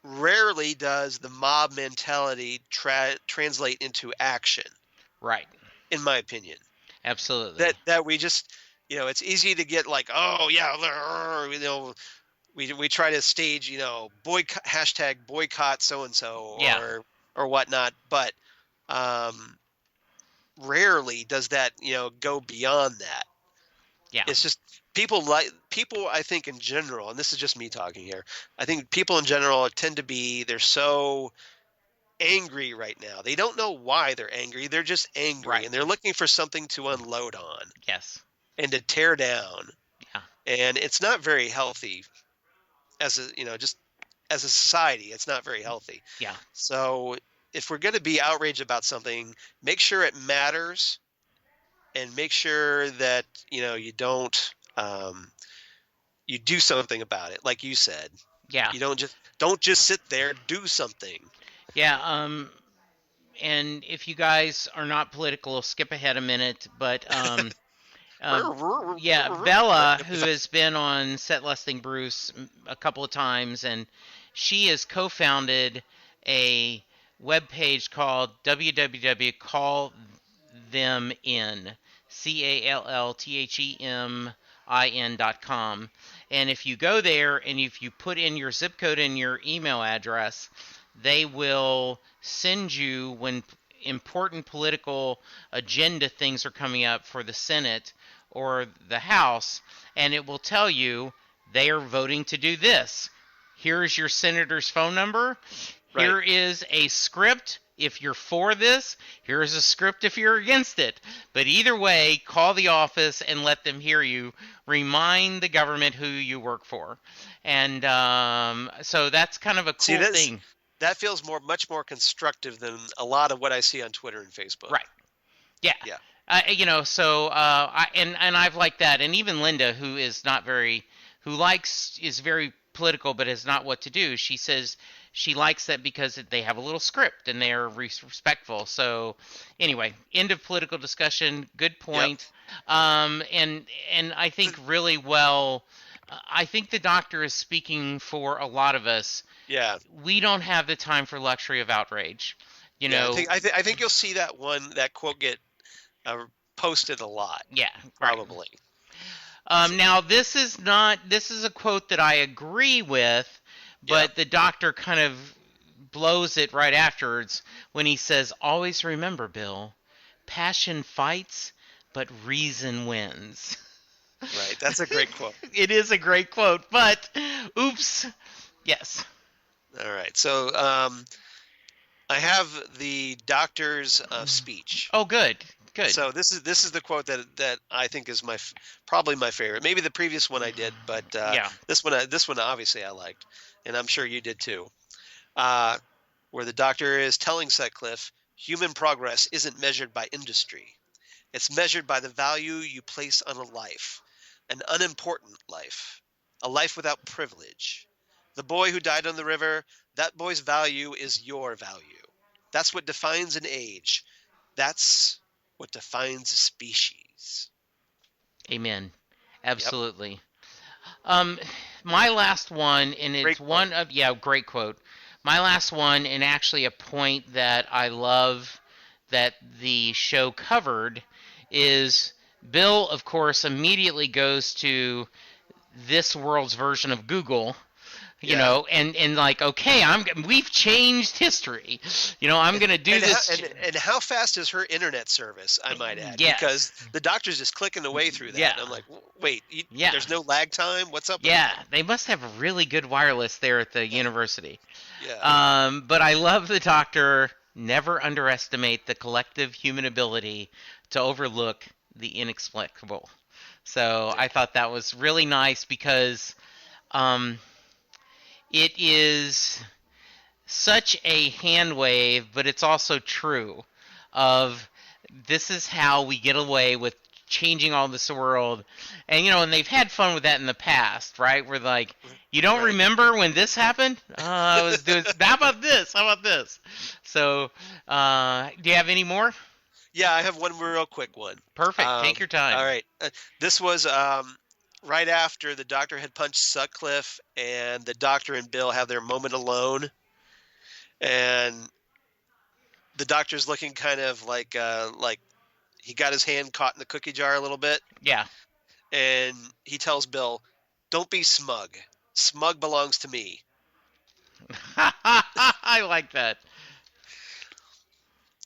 rarely does the mob mentality translate into action, Right. in my opinion. Absolutely. That we just, it's easy to get like, oh yeah, we try to stage, boycott, hashtag boycott so and so, Yeah. or whatnot, but um, rarely does that, go beyond that. Yeah. It's just people, I think in general, and this is just me talking here. I think people in general they're so angry right now. They don't know why they're angry. They're just angry, Right. and they're looking for something to unload on Yes. and to tear down. Yeah. And it's not very healthy just as a society. It's not very healthy. Yeah. So if we're going to be outraged about something, make sure it matters, and make sure that you don't you do something about it, like you said. Yeah. You don't just sit there, do something. Yeah. And if you guys are not political, skip ahead a minute. But yeah, Bella, who has been on Set Lusting Bruce a couple of times, and she has co-founded a webpage called www.callthemin, CALLTHEMIN.com. And if you go there and if you put in your zip code and your email address, they will send you, when important political agenda things are coming up for the Senate or the House, and it will tell you they are voting to do this. Here's your senator's phone number. Right. Here is a script if you're for this. Here's a script if you're against it. But either way, call the office and let them hear you. Remind the government who you work for. And so that's kind of a cool thing. That feels much more constructive than a lot of what I see on Twitter and Facebook. Right. Yeah. Yeah. So I've liked that, and even Linda, who is very political but is not what to do. She says she likes that because they have a little script and they are respectful. So anyway, end of political discussion. Good point. Yep. And I think really well. I think the Doctor is speaking for a lot of us. Yeah. We don't have the time for luxury of outrage. I think you'll see that quote get posted a lot. Yeah, probably. Right. Now this is a quote that I agree with, but the Doctor kind of blows it right afterwards when he says, "Always remember, Bill, passion fights, but reason wins." Right. That's a great quote. It is a great quote, but oops. Yes. All right. So I have the Doctor's speech. Oh, good. Good. So this is the quote that I think is probably my favorite. Maybe the previous one I did, but this one obviously I liked, and I'm sure you did too. Where the Doctor is telling Sutcliffe, human progress isn't measured by industry. It's measured by the value you place on a life, an unimportant life, a life without privilege. The boy who died on the river, that boy's value is your value. That's what defines an age. That's what defines a species. Amen. Absolutely. Yep. My last one, and it's great quote. My last one, and actually a point that I love that the show covered, is Bill, of course, immediately goes to this world's version of Google. And like, okay, we've changed history. I'm going to do this. And how fast is her internet service, I might add? Yeah. Because the Doctor's just clicking away through that. Yeah. I'm like, wait, there's no lag time? What's up with that? They must have really good wireless there at the university. Yeah. But I love the Doctor. Never underestimate the collective human ability to overlook the inexplicable. So I thought that was really nice because it is such a hand wave, but it's also true of this is how we get away with changing all this world. And, and they've had fun with that in the past, right? Where, like, you don't Right. remember when this happened? I was doing, how about this? How about this? So, do you have any more? Yeah, I have one real quick one. Perfect. Take your time. All right. This was right after the Doctor had punched Sutcliffe, and the Doctor and Bill have their moment alone, and the Doctor's looking kind of like he got his hand caught in the cookie jar a little bit, Yeah. and he tells Bill, "Don't be smug. Smug belongs to me." I like that.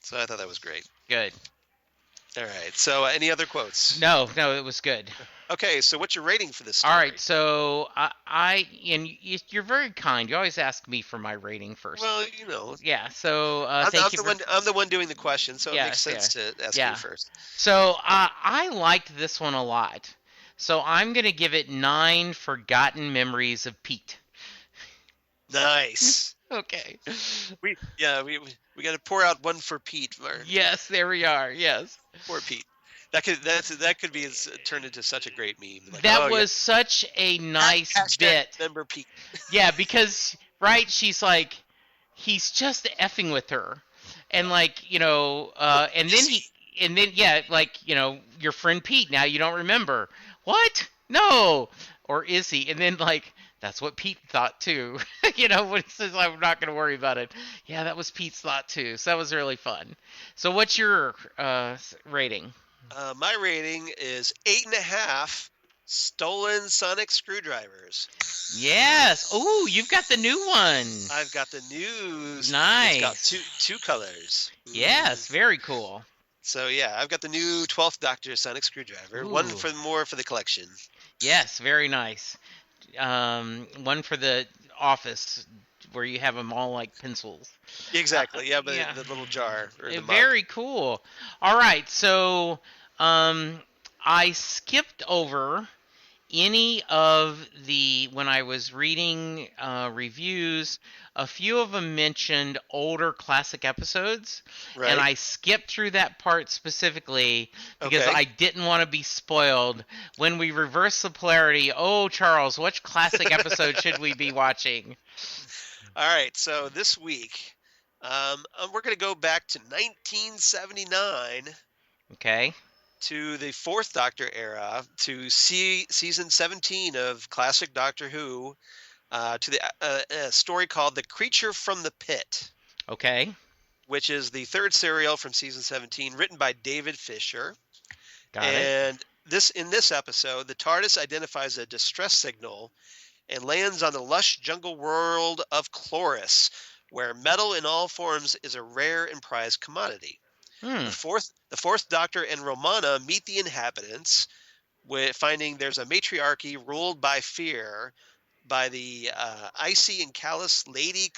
So I thought that was great. Good. All right. So any other quotes? No, it was good. Okay. So what's your rating for this story? All right, so you're very kind. You always ask me for my rating first. Well, Yeah, so I'm thank you the for. one. I'm the one doing the question, so it Yeah, makes sense to ask yeah. you first. So I liked this one a lot. So I'm gonna give it 9 forgotten memories of Pete. Nice. Okay. We got to pour out one for Pete. Yes, there we are. Yes. Poor Pete. That could be turned into such a great meme. Like, That was such a nice bit. Remember Pete. Yeah, because right, she's like, he's just effing with her, and like and then yeah, like your friend Pete. Now you don't remember what? No, or is he? And then like that's what Pete thought too. When he says I'm not going to worry about it. Yeah, that was Pete's thought too. So that was really fun. So what's your rating? My rating is 8.5 stolen sonic screwdrivers. Yes. Oh, you've got the new one. I've got the news. Nice. It's got two colors. Yes, very cool. So yeah, I've got the new 12th Doctor sonic screwdriver. Ooh. One more for the collection. Yes, very nice. One for the office where you have them all like pencils. Exactly. Yeah, but the little jar or the mug. Very cool. All right, so I skipped over any of when I was reading reviews, a few of them mentioned older classic episodes, Right. and I skipped through that part specifically because Okay. I didn't want to be spoiled. When we reverse the polarity, oh, Charles, which classic episode should we be watching? All right, so this week, we're going to go back to 1979 Okay. to the Fourth Doctor era, to season 17 of classic Doctor Who, to a story called "The Creature from the Pit," Okay. which is the third serial from season 17, written by David Fisher. Got it. And in this episode, the TARDIS identifies a distress signal and lands on the lush jungle world of Chloris, where metal in all forms is a rare and prized commodity. The fourth Doctor and Romana meet the inhabitants, finding there's a matriarchy ruled by fear by the icy and callous Lady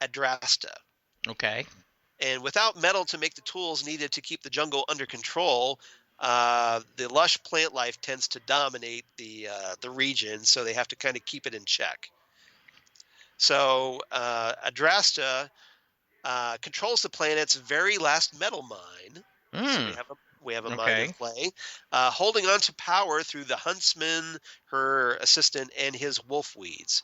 Adrasta. Okay. And without metal to make the tools needed to keep the jungle under control, the lush plant life tends to dominate the region, so they have to kind of keep it in check. So Adrasta controls the planet's very last metal mine. So we have a mine in play, holding on to power through the huntsman, her assistant, and his wolfweeds.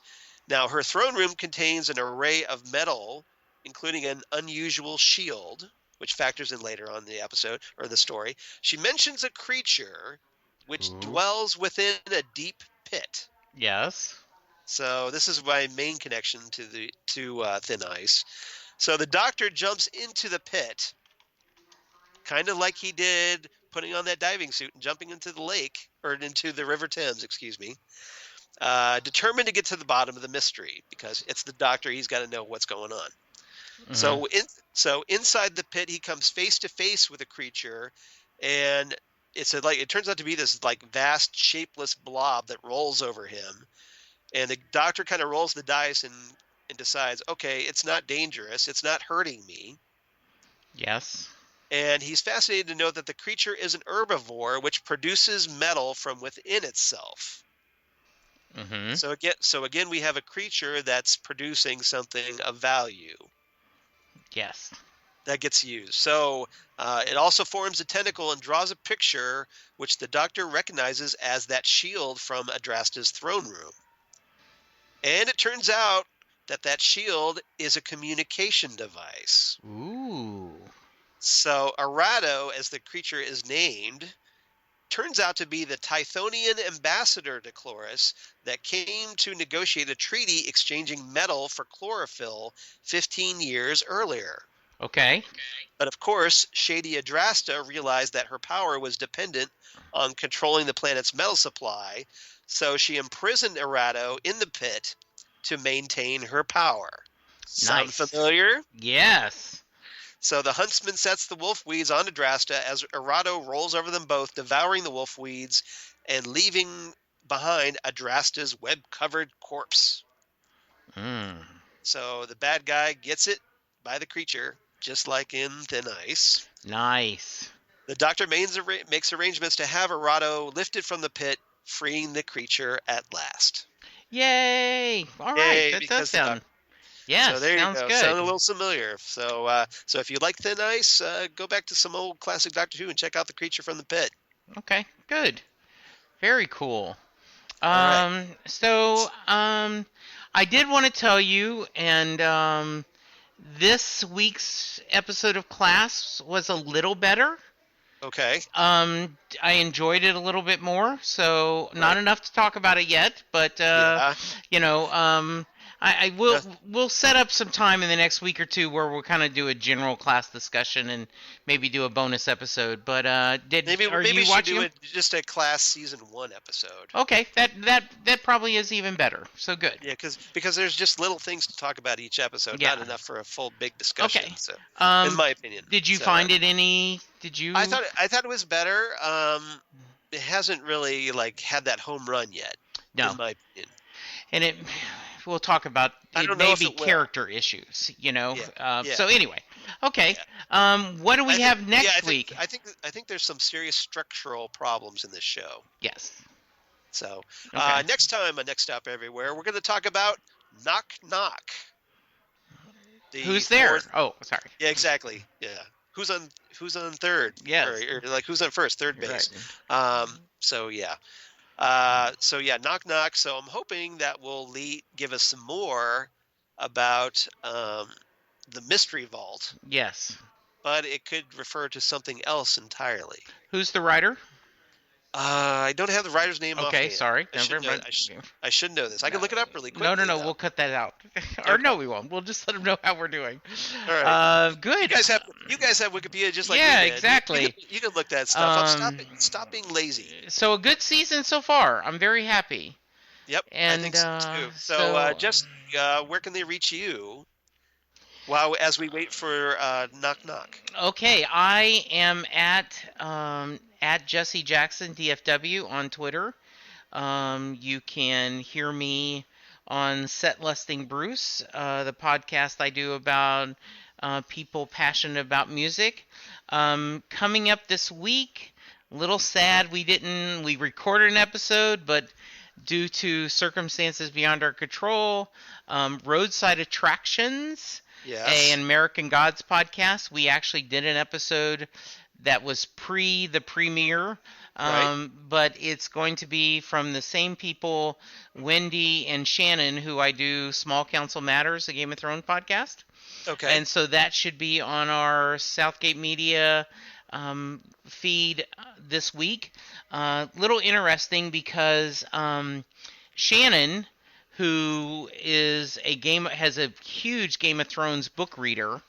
Now, her throne room contains an array of metal, including an unusual shield, which factors in later on in the episode or the story. She mentions a creature which dwells within a deep pit. Yes. So this is my main connection to Thin Ice. So the Doctor jumps into the pit, kind of like he did putting on that diving suit and jumping into the lake, or into the River Thames, excuse me, determined to get to the bottom of the mystery, because it's the Doctor. He's got to know what's going on. Mm-hmm. So inside the pit, he comes face to face with a creature, and it turns out to be this like vast, shapeless blob that rolls over him. And the Doctor kind of rolls the dice and decides, okay, it's not dangerous. It's not hurting me. Yes. And he's fascinated to know that the creature is an herbivore which produces metal from within itself. Mm-hmm. So again, we have a creature that's producing something of value. Yes. that gets used. So it also forms a tentacle and draws a picture, which the Doctor recognizes as that shield from Adrasta's throne room. And it turns out that shield is a communication device. Ooh. So Arado, as the creature is named, turns out to be the Tythonian ambassador to Chloris that came to negotiate a treaty exchanging metal for chlorophyll 15 years earlier. Okay. But of course, Shady Adrasta realized that her power was dependent on controlling the planet's metal supply, so she imprisoned Arado in the pit to maintain her power. Sound Nice. familiar? Yes. So the huntsman sets the wolf weeds on Adrasta as Arado rolls over them both, devouring the wolf weeds and leaving behind Adrasta's web-covered corpse. So the bad guy gets it by the creature, just like in Thin Ice. Nice. The Doctor makes arrangements to have Arado lifted from the pit, freeing the creature at last. Yay! All right, Yay, that because does sound. Yes, so there sounds you go. good. Sound a little familiar. So, so if you like Thin Ice, go back to some old classic Doctor Who and check out the creature from the pit. Okay, good. Very cool. right. I did want to tell you, and this week's episode of Class was a little better. Okay. I enjoyed it a little bit more, so not enough to talk about it yet, but you know, I will we'll set up some time in the next week or two where we'll kind of do a general Class discussion and maybe do a bonus episode. But maybe you we should watching do them? just a Class season 1 episode. Okay, that probably is even better. So good. Yeah, because there's just little things to talk about each episode, not enough for a full big discussion. Okay. So, in my opinion. Did you find it any? Did you? I thought it was better. It hasn't really had that home run yet. No. In my opinion. And we'll talk about I it don't know may if be it will. character issues, you know. Yeah. So anyway, okay. What do we have next week? I think there's some serious structural problems in this show. Yes. So Okay. next time on Next Stop Everywhere, we're going to talk about Knock Knock. Who's there? fourth- Oh, sorry. Yeah, exactly. Yeah. Who's on third? Yes. Or who's on first? Third base. Right. So yeah. Knock Knock. So I'm hoping that will give us some more about the Mystery Vault, Yes. but it could refer to something else entirely. Who's the writer? I don't have the writer's name Okay, offhand. sorry. I should, know, I should know this. I can look it up really quickly. No. though. We'll cut that out. Or Okay. no, we won't. We'll just let them know how we're doing. All right. Good. You guys have Wikipedia just like Yeah, we did. exactly. You can look that stuff up. Stop being lazy. So a good season so far. I'm very happy. Yep, And, I think so too. So, just where can they reach you? As we wait for Knock Knock. Okay, I am at Jesse Jackson DFW on Twitter. You can hear me on Set Lusting Bruce, the podcast I do about people passionate about music. Coming up this week, a little sad we recorded an episode, but due to circumstances beyond our control, Roadside Attractions, Yes. an American Gods podcast. We actually did an episode that was pre the premiere, but it's going to be from the same people, Wendy and Shannon, who I do Small Council Matters, the Game of Thrones podcast. Okay. And so that should be on our Southgate Media feed this week. Little interesting because Shannon, who has a huge Game of Thrones book reader,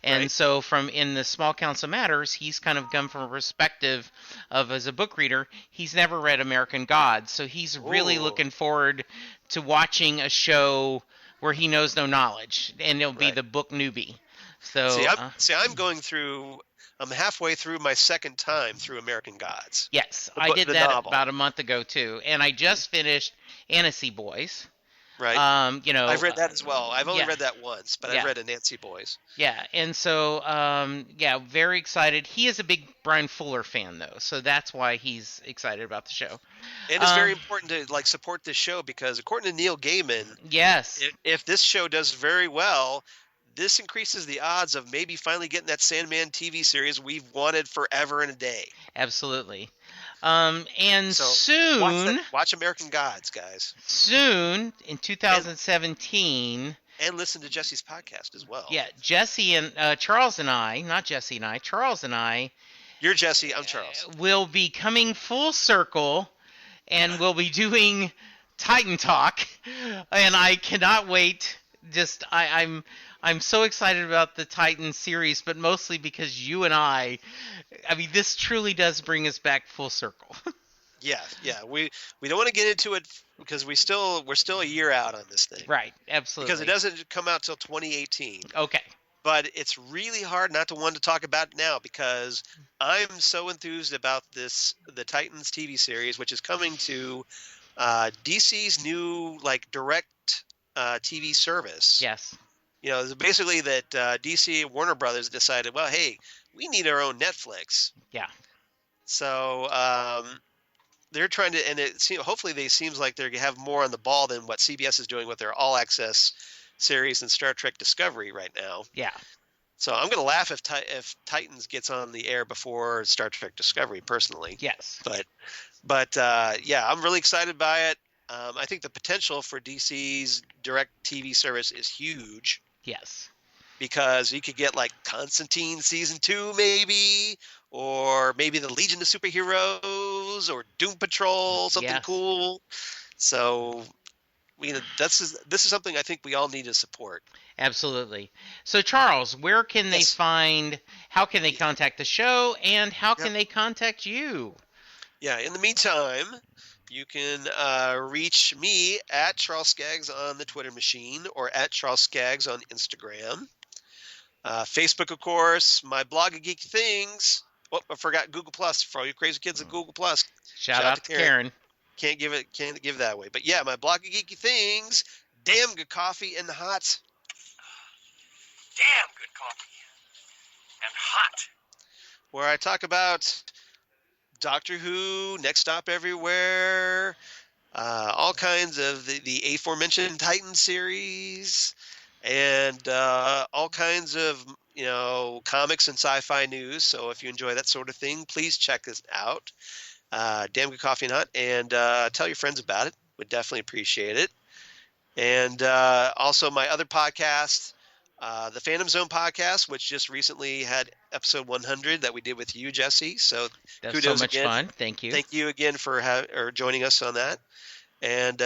and so from in the Small Council Matters, he's kind of come from a perspective of as a book reader, he's never read American Gods, so he's really looking forward to watching a show where he knows no knowledge, and it'll be the book newbie. So I'm halfway through my second time through American Gods. Yes, I did the that novel. about a month ago too, and I just finished Annecy Boys. Right. I've read that as well. I've only read that once, but I've read Anansi Boys. Yeah, and so very excited. He is a big Brian Fuller fan though, so that's why he's excited about the show. And it's very important to support this show because according to Neil Gaiman, yes, if this show does very well, this increases the odds of maybe finally getting that Sandman TV series we've wanted forever and a day. Absolutely. And So soon, watch American Gods, guys, soon in 2017, and listen to Jesse's podcast as well. yeah, Jesse and Charles and I, not Jesse and I, Charles and I, You're Jesse, I'm Charles. will be coming full circle, and we'll be doing Titan Talk, and I cannot wait. Just I'm so excited about the Titan series, but mostly because you and I mean, this truly does bring us back full circle. Yeah. We don't want to get into it because we're still a year out on this thing. Right, absolutely. Because it doesn't come out till 2018. Okay. But it's really hard not to want to talk about it now because I'm so enthused about the Titans TV series, which is coming to DC's new direct TV service. Yes. Basically that DC and Warner Brothers decided, well, hey, we need our own Netflix. Yeah. So they're trying to, and hopefully they seems like they have more on the ball than what CBS is doing with their All Access series and Star Trek Discovery right now. Yeah. So I'm gonna laugh if Titans gets on the air before Star Trek Discovery, personally. Yes. But yeah, I'm really excited by it. I think the potential for DC's direct TV service is huge. Yes. Because you could get like Constantine season 2 maybe, or maybe the Legion of Superheroes, or Doom Patrol, something cool. So this is something I think we all need to support. Absolutely. So Charles, where can they find? How can they contact the show, and how can they contact you? Yeah. In the meantime, you can reach me at Charles Skaggs on the Twitter machine, or at Charles Skaggs on Instagram. Facebook, of course. My blog of Geeky Things. Oh, I forgot Google Plus for all you crazy kids at Google Plus. Shout out to Karen. Can't give that away. But yeah, my blog of Geeky Things. Damn good coffee and hot. Damn good coffee. And hot. Where I talk about Doctor Who, Next Stop Everywhere, all kinds of the aforementioned Titan series, and all kinds of comics and sci-fi news. So if you enjoy that sort of thing, please check this out. Damn good coffee and hot, and tell your friends about it. Would definitely appreciate it. And also my other podcast, the Phantom Zone podcast, which just recently had episode 100 that we did with you, Jesse. So that's kudos so much again. fun. Thank you. Thank you again for joining us on that. And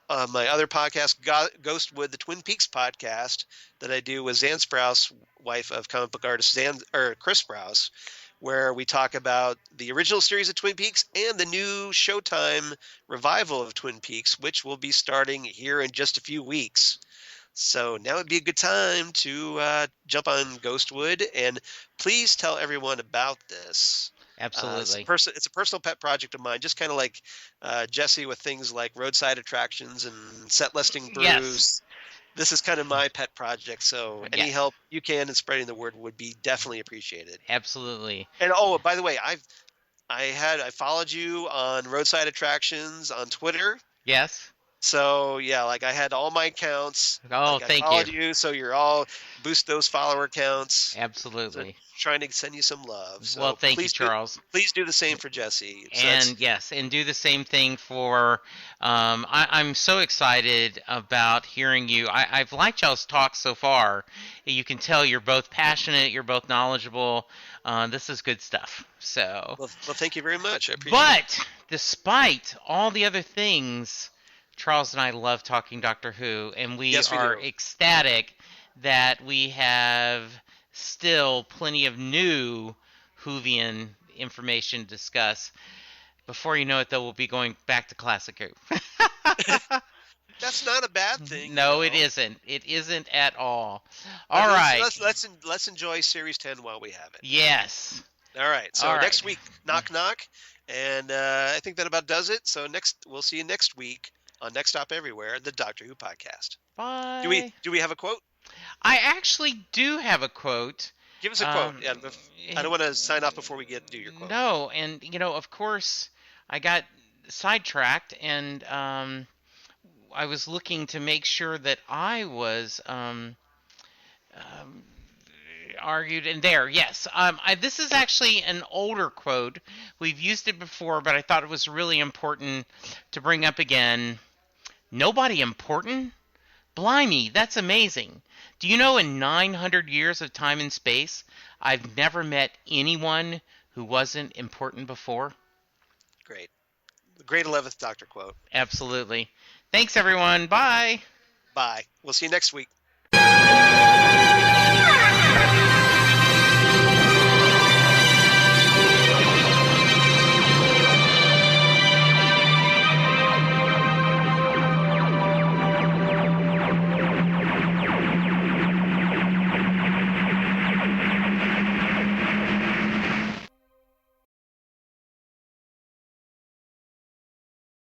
my other podcast, Ghostwood, the Twin Peaks podcast that I do with Zan Sprouse, wife of comic book artist Chris Sprouse, where we talk about the original series of Twin Peaks and the new Showtime revival of Twin Peaks, which will be starting here in just a few weeks. So now would be a good time to jump on Ghostwood, and please tell everyone about this. Absolutely. It's a personal pet project of mine, just kind of like Jesse with things like roadside attractions and set listing brews. Yes. This is kind of my pet project, so any help you can in spreading the word would be definitely appreciated. Absolutely. And by the way, I followed you on roadside attractions on Twitter. Yes. So yeah, I had all my accounts. Oh, I thank followed you. you. So you're all boost those follower counts. Absolutely. So trying to send you some love. So well, thank you, Charles. Please do the same for Jesse. So and do the same thing for. I'm so excited about hearing you. I've liked y'all's talk so far. You can tell you're both passionate. You're both knowledgeable. This is good stuff. So. Well, thank you very much. I appreciate it. But despite all the other things, Charles and I love talking Doctor Who, and we are ecstatic that we have still plenty of new Whovian information to discuss. Before you know it, though, we'll be going back to Classic Who. That's not a bad thing. No, it isn't. It isn't at all. All right. Let's enjoy Series 10 while we have it. Yes. All right. So next week, knock. And I think that about does it. So we'll see you next week on Next Stop Everywhere, the Doctor Who podcast. Bye. Do we have a quote? I actually do have a quote. Give us a quote. Yeah, I don't want to sign off before we do your quote. No, and of course, I got sidetracked, and I was looking to make sure that I was argued, and there, yes. This is actually an older quote. We've used it before, but I thought it was really important to bring up again. Nobody important? Blimey, that's amazing. Do you know in 900 years of time and space, I've never met anyone who wasn't important before? Great. The great 11th Doctor quote. Absolutely. Thanks, everyone. Bye. Bye. We'll see you next week.